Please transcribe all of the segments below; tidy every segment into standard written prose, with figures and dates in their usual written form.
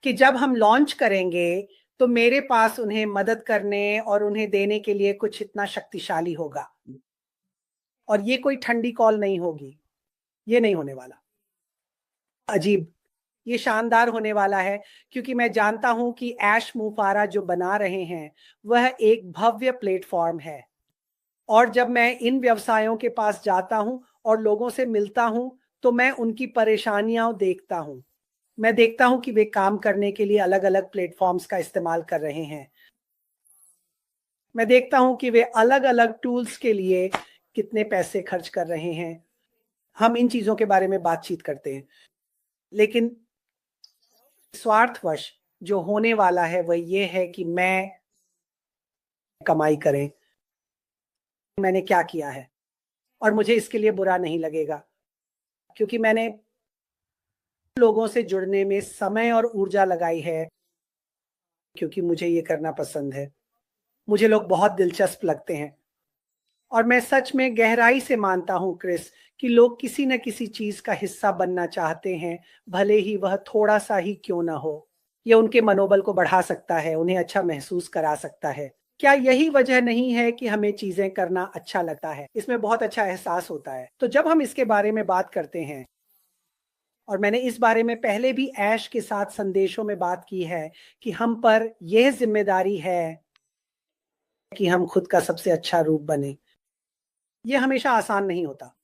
कि जब हम लॉन्च करेंगे तो मेरे पास उन्हें मदद करने और उन्हें देने के लिए कुछ इतना शक्तिशाली होगा, और ये कोई ठंडी कॉल नहीं होगी, ये नहीं होने वाला। अजीब, ये शानदार होने वाला है, क्योंकि मैं जानता हूं कि ऐश मुफारा जो बना रहे हैं वह एक भव्य प्लेटफॉर्म है। और जब मैं इन व्यवसायों के पास जाता हूं और लोगों से मिलता हूं तो मैं उनकी परेशानियां देखता हूं। मैं देखता हूं कि वे काम करने के लिए अलग अलग प्लेटफॉर्म्स का इस्तेमाल कर रहे हैं। मैं देखता हूं कि वे अलग अलग टूल्स के लिए कितने पैसे खर्च कर रहे हैं। हम इन चीजों के बारे में बातचीत करते हैं, लेकिन स्वार्थवश जो होने वाला है वह यह है कि मैं कमाई करें। मैंने क्या किया है, और मुझे इसके लिए बुरा नहीं लगेगा, क्योंकि मैंने लोगों से जुड़ने में समय और ऊर्जा लगाई है, क्योंकि मुझे ये करना पसंद है। मुझे लोग बहुत दिलचस्प लगते हैं, और मैं सच में गहराई से मानता हूं क्रिस कि लोग किसी न किसी चीज का हिस्सा बनना चाहते हैं, भले ही वह थोड़ा सा ही क्यों ना हो। यह उनके मनोबल को बढ़ा सकता है, उन्हें अच्छा महसूस करा सकता है। क्या यही वजह नहीं है कि हमें चीजें करना अच्छा लगता है? इसमें बहुत अच्छा एहसास होता है। तो जब हम इसके बारे में बात करते हैं, और मैंने इस बारे में पहले भी ऐश के साथ संदेशों में बात की है कि हम पर यह जिम्मेदारी है कि हम खुद का सबसे अच्छा रूप बने। यह हमेशा आसान नहीं होता,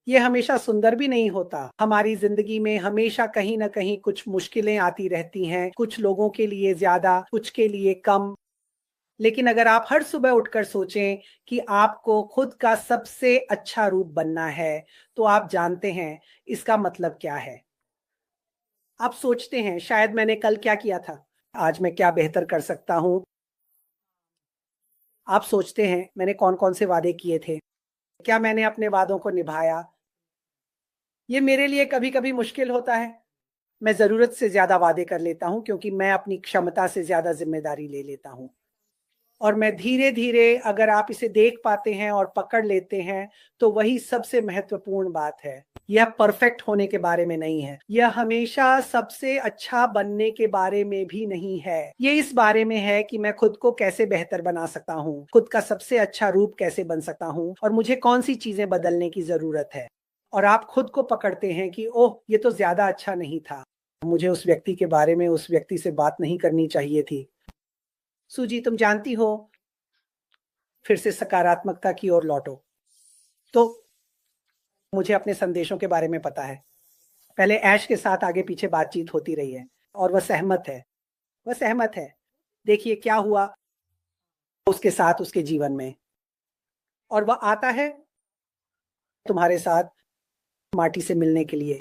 ये हमेशा सुंदर भी नहीं होता। हमारी जिंदगी में हमेशा कहीं ना कहीं कुछ मुश्किलें आती रहती हैं, कुछ लोगों के लिए ज्यादा, कुछ के लिए कम। लेकिन अगर आप हर सुबह उठकर सोचें कि आपको खुद का सबसे अच्छा रूप बनना है, तो आप जानते हैं इसका मतलब क्या है। आप सोचते हैं शायद मैंने कल क्या किया था, आज मैं क्या बेहतर कर सकता हूं। आप सोचते हैं मैंने कौन कौन से वादे किए थे, क्या मैंने अपने वादों को निभाया। ये मेरे लिए कभी कभी मुश्किल होता है। मैं जरूरत से ज्यादा वादे कर लेता हूं, क्योंकि मैं अपनी क्षमता से ज्यादा जिम्मेदारी ले लेता हूं। और मैं धीरे धीरे, अगर आप इसे देख पाते हैं और पकड़ लेते हैं, तो वही सबसे महत्वपूर्ण बात है। यह परफेक्ट होने के बारे में नहीं है, यह हमेशा सबसे अच्छा बनने के बारे में भी नहीं है। ये इस बारे में है कि मैं खुद को कैसे बेहतर बना सकता हूँ, खुद का सबसे अच्छा रूप कैसे बन सकता हूँ, और मुझे कौन सी चीजें बदलने की जरूरत है। और आप खुद को पकड़ते हैं कि ओह, ये तो ज्यादा अच्छा नहीं था, मुझे उस व्यक्ति के बारे में उस व्यक्ति से बात नहीं करनी चाहिए थी। सूजी, तुम जानती हो, फिर से सकारात्मकता की ओर लौटो। तो मुझे अपने संदेशों के बारे में पता है। पहले ऐश के साथ आगे पीछे बातचीत होती रही है, और वह सहमत है, वह सहमत है। देखिए क्या हुआ उसके साथ उसके जीवन में, और वह आता है तुम्हारे साथ मार्टी से मिलने के लिए।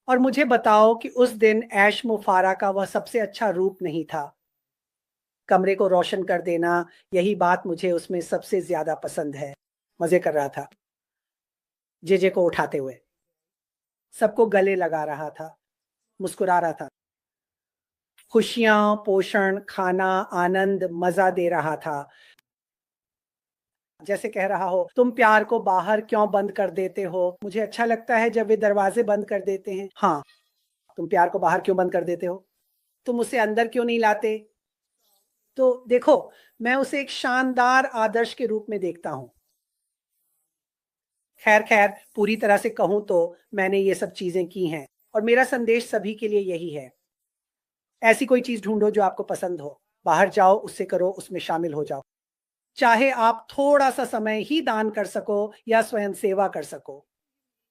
और मुझे बताओ कि उस दिन ऐश मुफारा का वह सबसे अच्छा रूप नहीं था। कमरे को रोशन कर देना, यही बात मुझे उसमें सबसे ज्यादा पसंद है। मजे कर रहा था, जेजे को उठाते हुए, सबको गले लगा रहा था, मुस्कुरा रहा था, खुशियां, पोषण, खाना, आनंद, मजा दे रहा था। जैसे कह रहा हो, तुम प्यार को बाहर क्यों बंद कर देते हो? मुझे अच्छा लगता है जब वे दरवाजे बंद कर देते हैं। हाँ, तुम प्यार को बाहर क्यों बंद कर देते हो? तुम उसे अंदर क्यों नहीं लाते? तो देखो, मैं उसे एक शानदार आदर्श के रूप में देखता हूं। खैर खैर, पूरी तरह से कहूं तो मैंने ये सब चीजें की हैं, और मेरा संदेश सभी के लिए यही है। ऐसी कोई चीज ढूंढो जो आपको पसंद हो, बाहर जाओ, उससे करो, उसमें शामिल हो जाओ। चाहे आप थोड़ा सा समय ही दान कर सको या स्वयं सेवा कर सको।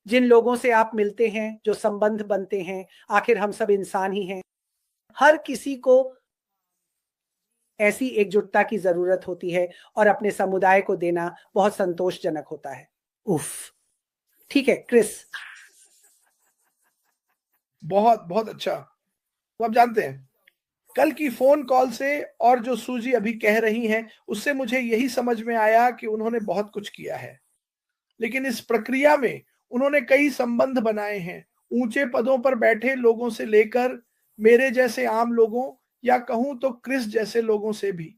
जिन लोगों से आप मिलते हैं, जो संबंध बनते हैं, आखिर हम सब इंसान ही हैं। हर किसी को ऐसी एकजुटता की जरूरत होती है, और अपने समुदाय को देना बहुत संतोषजनक होता है। उफ, ठीक है क्रिस। बहुत बहुत अच्छा। तो आप जानते हैं, कल की फोन कॉल से और जो सूजी अभी कह रही हैं, उससे मुझे यही समझ में आया कि उन्होंने बहुत कुछ किया है, लेकिन इस प्रक्रिया में उन्होंने कई संबंध बनाए हैं, ऊंचे पदों पर बैठे लोगों से लेकर मेरे जैसे आम लोगों, या कहूं तो क्रिस जैसे लोगों से भी।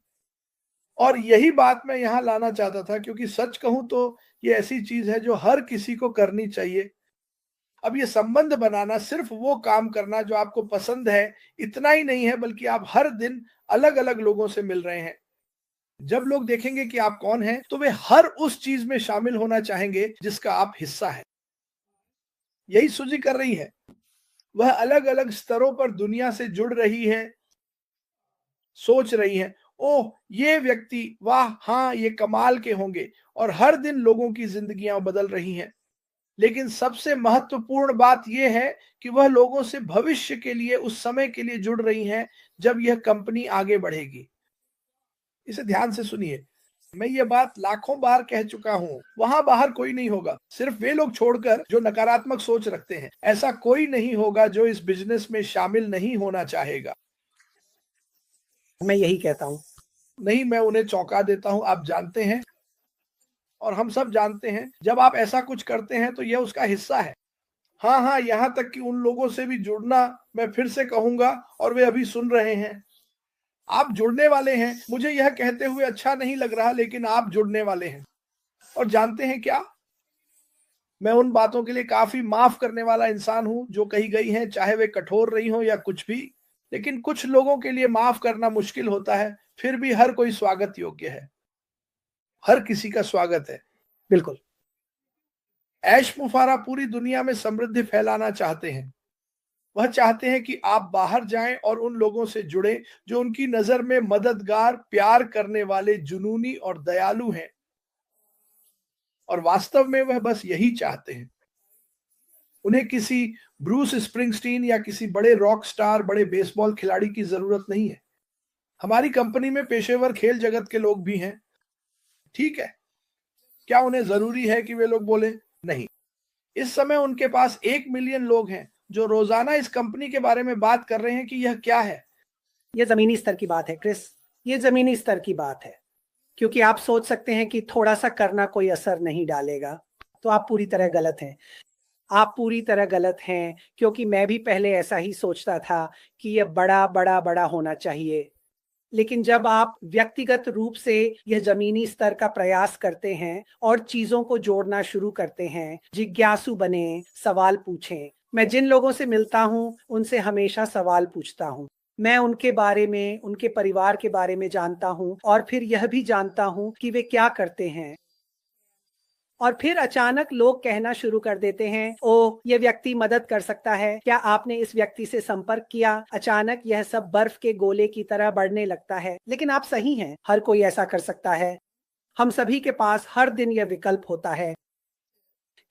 और यही बात मैं यहां लाना चाहता था, क्योंकि सच कहूं तो ये ऐसी चीज है जो हर किसी को करनी चाहिए। अब ये संबंध बनाना, सिर्फ वो काम करना जो आपको पसंद है, इतना ही नहीं है, बल्कि आप हर दिन अलग अलग लोगों से मिल रहे हैं। जब लोग देखेंगे कि आप कौन हैं, तो वे हर उस चीज में शामिल होना चाहेंगे जिसका आप हिस्सा है। यही सूजी कर रही है। वह अलग अलग स्तरों पर दुनिया से जुड़ रही है, सोच रही है, ओह ये व्यक्ति, वाह हाँ ये कमाल के होंगे, और हर दिन लोगों की जिंदगियां बदल रही हैं। लेकिन सबसे महत्वपूर्ण बात यह है कि वह लोगों से भविष्य के लिए, उस समय के लिए जुड़ रही हैं जब यह कंपनी आगे बढ़ेगी। इसे ध्यान से सुनिए, मैं ये बात लाखों बार कह चुका हूं। वहां बाहर कोई नहीं होगा, सिर्फ वे लोग छोड़कर जो नकारात्मक सोच रखते हैं। ऐसा कोई नहीं होगा जो इस बिजनेस में शामिल नहीं होना चाहेगा। मैं यही कहता हूं। नहीं, मैं उन्हें चौंका देता हूं, आप जानते हैं, और हम सब जानते हैं, जब आप ऐसा कुछ करते हैं तो यह उसका हिस्सा है। हाँ हाँ, यहां तक कि उन लोगों से भी जुड़ना, मैं फिर से कहूंगा, और वे अभी सुन रहे हैं। आप जुड़ने वाले हैं। मुझे यह कहते हुए अच्छा नहीं लग रहा, लेकिन आप जुड़ने वाले हैं। और जानते हैं क्या, मैं उन बातों के लिए काफी माफ करने वाला इंसान हूं जो कही गई हैं, चाहे वे कठोर रही हो या कुछ भी। लेकिन कुछ लोगों के लिए माफ करना मुश्किल होता है। फिर भी हर कोई स्वागत योग्य है, हर किसी का स्वागत है। बिल्कुल। ऐश मुफारा पूरी दुनिया में समृद्धि फैलाना चाहते हैं। वह चाहते हैं कि आप बाहर जाएं और उन लोगों से जुड़ें जो उनकी नजर में मददगार, प्यार करने वाले, जुनूनी और दयालु हैं। और वास्तव में वह बस यही चाहते हैं। उन्हें किसी ब्रूस स्प्रिंगस्टीन या किसी बड़े रॉक स्टार, बड़े बेसबॉल खिलाड़ी की जरूरत नहीं है। हमारी कंपनी में पेशेवर खेल जगत के लोग भी हैं, ठीक है। क्या उन्हें जरूरी है कि वे लोग बोले? नहीं। इस समय उनके पास 1 मिलियन लोग हैं जो रोजाना इस कंपनी के बारे में बात कर रहे हैं कि यह क्या है। यह जमीनी स्तर की बात है क्रिस, ये जमीनी स्तर की बात है। क्योंकि आप सोच सकते हैं कि थोड़ा सा करना कोई असर नहीं डालेगा, तो आप पूरी तरह गलत हैं। आप पूरी तरह गलत हैं, क्योंकि मैं भी पहले ऐसा ही सोचता था कि यह बड़ा बड़ा बड़ा होना चाहिए। लेकिन जब आप व्यक्तिगत रूप से यह जमीनी स्तर का प्रयास करते हैं और चीजों को जोड़ना शुरू करते हैं, जिज्ञासु बने, सवाल पूछें। मैं जिन लोगों से मिलता हूं उनसे हमेशा सवाल पूछता हूं। मैं उनके बारे में, उनके परिवार के बारे में जानता हूं, और फिर यह भी जानता हूं कि वे क्या करते हैं। और फिर अचानक लोग कहना शुरू कर देते हैं, ओह ये व्यक्ति मदद कर सकता है, क्या आपने इस व्यक्ति से संपर्क किया? अचानक यह सब बर्फ के गोले की तरह बढ़ने लगता है। लेकिन आप सही हैं, हर कोई ऐसा कर सकता है। हम सभी के पास हर दिन यह विकल्प होता है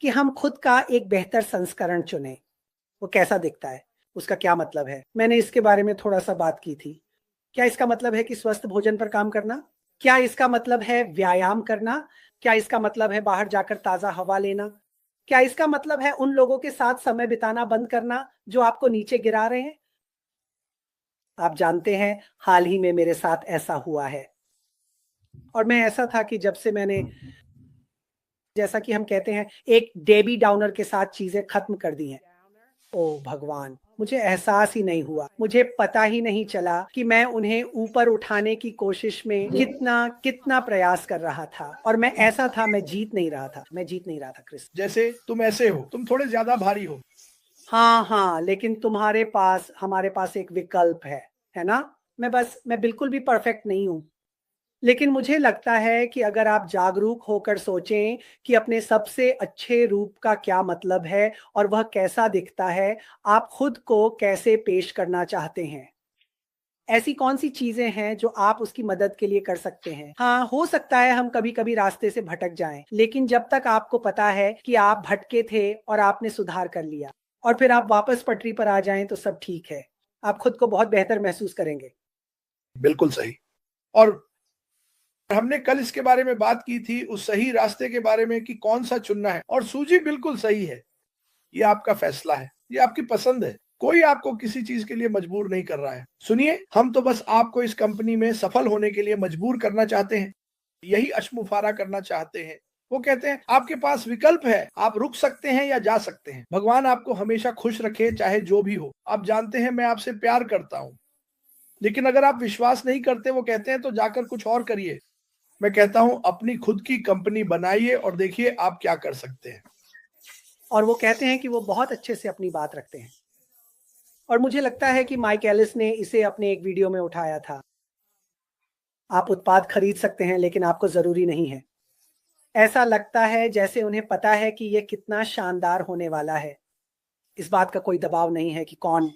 कि हम खुद का एक बेहतर संस्करण चुनें। वो कैसा दिखता है, उसका क्या मतलब है? मैंने इसके बारे में थोड़ा सा बात की थी। क्या इसका मतलब है कि स्वस्थ भोजन पर काम करना? क्या इसका मतलब है व्यायाम करना? क्या इसका मतलब है बाहर जाकर ताजा हवा लेना? क्या इसका मतलब है उन लोगों के साथ समय बिताना बंद करना जो आपको नीचे गिरा रहे हैं? आप जानते हैं, हाल ही में मेरे साथ ऐसा हुआ है। और मैं ऐसा था कि जब से मैंने, जैसा कि हम कहते हैं, एक डेबी डाउनर के साथ चीजें खत्म कर दी हैं। ओह भगवान, मुझे एहसास ही नहीं हुआ, मुझे पता ही नहीं चला कि मैं उन्हें ऊपर उठाने की कोशिश में कितना कितना प्रयास कर रहा था। और मैं ऐसा था, मैं जीत नहीं रहा था, मैं जीत नहीं रहा था क्रिस। जैसे तुम ऐसे हो, तुम थोड़े ज्यादा भारी हो। हाँ हाँ, लेकिन तुम्हारे पास, हमारे पास एक विकल्प है ना? मैं बिल्कुल भी परफेक्ट नहीं हूँ। लेकिन मुझे लगता है कि अगर आप जागरूक होकर सोचें कि अपने सबसे अच्छे रूप का क्या मतलब है और वह कैसा दिखता है, आप खुद को कैसे पेश करना चाहते हैं, ऐसी कौन सी चीजें हैं जो आप उसकी मदद के लिए कर सकते हैं। हाँ, हो सकता है हम कभी कभी रास्ते से भटक जाएं, लेकिन जब तक आपको पता है कि आप भटके थे और आपने सुधार कर लिया और फिर आप वापस पटरी पर आ जाएं, तो सब ठीक है। आप खुद को बहुत बेहतर महसूस करेंगे। बिल्कुल सही। और हमने कल इसके बारे में बात की थी, उस सही रास्ते के बारे में कि कौन सा चुनना है। और सूजी बिल्कुल सही है। ये आपका फैसला है, ये आपकी पसंद है। कोई आपको किसी चीज के लिए मजबूर नहीं कर रहा है। सुनिए, हम तो बस आपको इस कंपनी में सफल होने के लिए मजबूर करना चाहते हैं। यही अश्मुफारा करना चाहते हैं। वो कहते हैं आपके पास विकल्प है, आप रुक सकते हैं या जा सकते हैं। भगवान आपको हमेशा खुश रखे, चाहे जो भी हो। आप जानते हैं मैं आपसे प्यार करता हूं, लेकिन अगर आप विश्वास नहीं करते, वो कहते हैं, तो जाकर कुछ और करिए। मैं कहता हूं अपनी खुद की कंपनी बनाइए और देखिए आप क्या कर सकते हैं। और वो कहते हैं कि वो बहुत अच्छे से अपनी बात रखते हैं। और मुझे लगता है कि माइक एलिस ने इसे अपने एक वीडियो में उठाया था। आप उत्पाद खरीद सकते हैं लेकिन आपको ज़रूरी नहीं है। ऐसा लगता है जैसे उन्हें पता है कि ये कितना शानदार होने वाला है। इस बात का कोई दबाव नहीं है कि कौन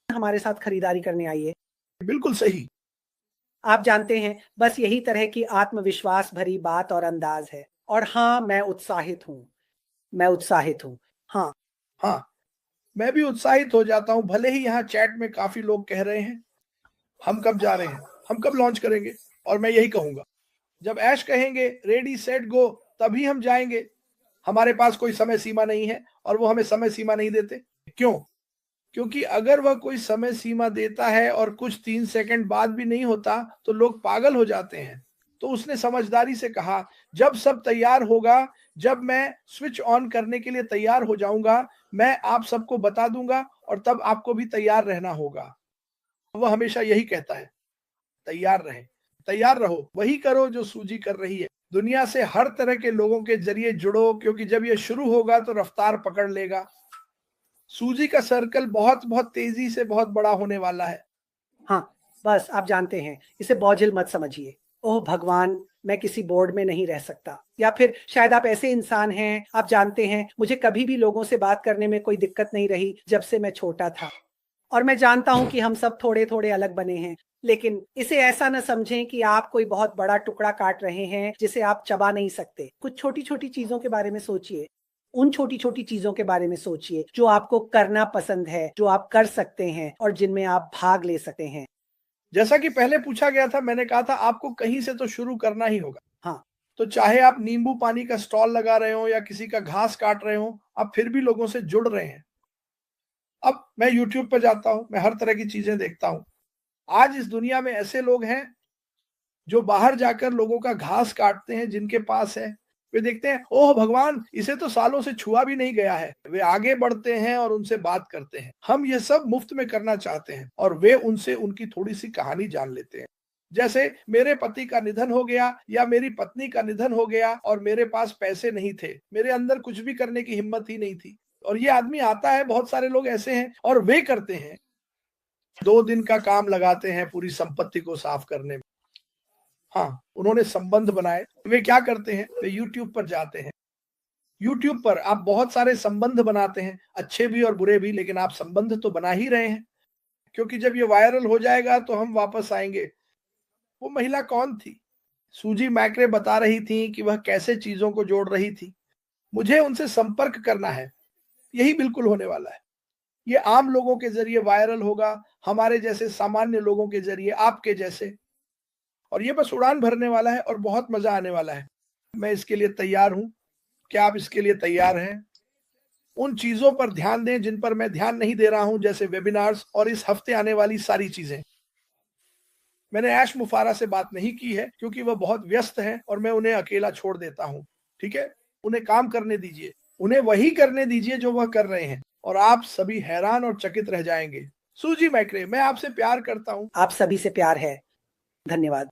हमारे साथ खरीदारी करने आइए। बिल्कुल सही। आप जानते हैं, बस यही तरह की आत्मविश्वास भरी बात और अंदाज है। और हाँ, मैं उत्साहित हूँ। मैं उत्साहित हूँ। हाँ, हाँ, मैं भी उत्साहित हो जाता हूँ, भले ही यहाँ चैट में काफी लोग कह रहे हैं हम कब जा रहे हैं, हम कब लॉन्च करेंगे, और मैं यही कहूंगा जब ऐश कहेंगे रेडी सेट गो तभी हम जाएंगे। हमारे पास कोई समय सीमा नहीं है और वो हमें समय सीमा नहीं देते। क्यों? क्योंकि अगर वह कोई समय सीमा देता है और कुछ 3 सेकंड बाद भी नहीं होता तो लोग पागल हो जाते हैं। तो उसने समझदारी से कहा जब सब तैयार होगा, जब मैं स्विच ऑन करने के लिए तैयार हो जाऊंगा, मैं आप सबको बता दूंगा और तब आपको भी तैयार रहना होगा। वह हमेशा यही कहता है, तैयार रहे, तैयार रहो, वही करो जो सूजी कर रही है। दुनिया से हर तरह के लोगों के जरिए जुड़ो, क्योंकि जब ये शुरू होगा तो रफ्तार पकड़ लेगा। सूजी का सर्कल बहुत बहुत तेजी से बहुत बड़ा होने वाला है। हाँ, बस आप जानते हैं, इसे बोझिल मत समझिए। ओह भगवान, मैं किसी बोर्ड में नहीं रह सकता। या फिर शायद आप ऐसे इंसान हैं, आप जानते हैं, मुझे कभी भी लोगों से बात करने में कोई दिक्कत नहीं रही जब से मैं छोटा था। और मैं जानता हूँ कि हम सब थोड़े-थोड़े अलग बने हैं, लेकिन इसे ऐसा न समझें कि आप कोई बहुत बड़ा टुकड़ा काट रहे हैं, जिसे आप चबा नहीं सकते। कुछ छोटी-छोटी चीज़ों के बारे में सोचिए। उन छोटी-छोटी चीज़ों के बारे में सोचिए, जो आपको करना पसंद है, जो आप कर सकते हैं और जिनमें आप भाग ले सकते हैं। जैसा कि पहले पूछा गया था, मैंने कहा था आपको कहीं से तो शुरू करना ही होगा। हाँ, तो चाहे आप नींबू पानी का स्टॉल लगा रहे हो या किसी का घास काट रहे हो, आप फिर भी लोगों से जुड़ रहे हैं। अब मैं यूट्यूब पर जाता हूँ, मैं हर तरह की चीजें देखता हूँ। आज इस दुनिया में ऐसे लोग हैं जो बाहर जाकर लोगों का घास काटते हैं, जिनके पास है। वे देखते हैं, ओह भगवान, इसे तो सालों से छुआ भी नहीं गया है। वे आगे बढ़ते हैं और उनसे बात करते हैं। हम ये सब मुफ्त में करना चाहते हैं और वे उनसे उनकी थोड़ी सी कहानी जान लेते हैं। जैसे मेरे पति का निधन हो गया या मेरी पत्नी का निधन हो गया और मेरे पास पैसे नहीं थे, मेरे अंदर कुछ भी करने की हिम्मत ही नहीं थी। और ये आदमी आता है, बहुत सारे लोग ऐसे हैं, और वे करते हैं 2 दिन का काम लगाते हैं पूरी संपत्ति को साफ करने में। हाँ, उन्होंने संबंध बनाए। वे क्या करते हैं, वे यूट्यूब पर जाते हैं। यूट्यूब पर आप बहुत सारे संबंध बनाते हैं, अच्छे भी और बुरे भी, लेकिन आप संबंध तो बना ही रहे हैं, क्योंकि जब ये वायरल हो जाएगा तो हम वापस आएंगे। वो महिला कौन थी? सूजी मैक्रे बता रही थी कि वह कैसे चीजों को जोड़ रही थी। मुझे उनसे संपर्क करना है। यही बिल्कुल होने वाला है। ये आम लोगों के जरिए वायरल होगा, हमारे जैसे सामान्य लोगों के जरिए, आपके जैसे। और ये बस उड़ान भरने वाला है और बहुत मजा आने वाला है। मैं इसके लिए तैयार हूं। क्या आप इसके लिए तैयार हैं? उन चीजों पर ध्यान दें जिन पर मैं ध्यान नहीं दे रहा हूं, जैसे वेबिनार्स और इस हफ्ते आने वाली सारी चीजें। मैंने ऐश मुफारा से बात नहीं की है क्योंकि वह बहुत व्यस्त है और मैं उन्हें अकेला छोड़ देता हूं। ठीक है, उन्हें काम करने दीजिए, उन्हें वही करने दीजिए जो वह कर रहे हैं, और आप सभी हैरान और चकित रह जाएंगे। सूजी मैक्रे, मैं आपसे प्यार करता हूं। आप सभी से प्यार है। धन्यवाद।